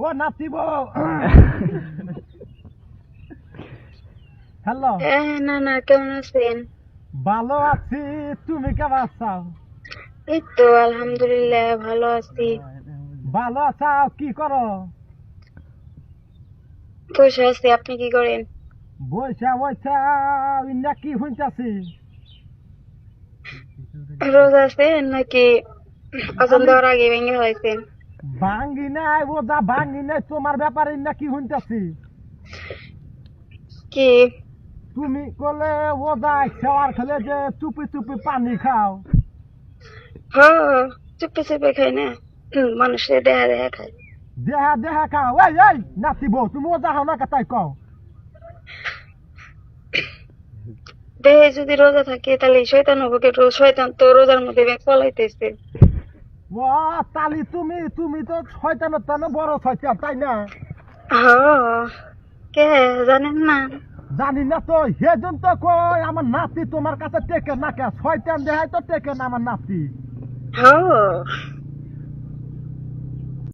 ও নাতিব hello না না কেমন আছেন? ভালো আছি, তুমি কেমন আছো? এই তো আলহামদুলিল্লাহ ভালো আছি। ভালো আছো? কি করো? বসে আছি, আপনি কি করেন? বইসা বইসা ইন্না কি শুনতেছি? রোজা আছেন নাকি আজান দেওয়ার আগে ভেঙে হয়েছেন? ভাঙ্গি নাই ওদা ভাঙ্গি নাই, তোমার ব্যাপারে ইন্না কি শুনতেছি? কি? তুমি কলে ওদা খাওয়ার খেলে যে চুপি চুপি পানি খাও। হ্যাঁ, চুপে চুপে খাই না, মানুষের দেহা দেহা খায়। দেহা দেহা খাও। এই এই নাতিব, তুমি ওদা খাও না তাই কও। দেহে যদি রোজা থাকে তাহলে শয়তান হবো কে? শয়তান তো রোজার মধ্যে ব্যাগ পলাইতেছে। ও তালি তুমি তুমি তো শয়তানের তানে বড় শয়তান তাই না? হ্যাঁ, কে জানেন না? জানি না তো, সেদিন তো কই আমার নাতি তোমার কাছে টেকে না কে, শয়তান দেহাই তো টেকে না আমার নাতি। হ্যাঁ,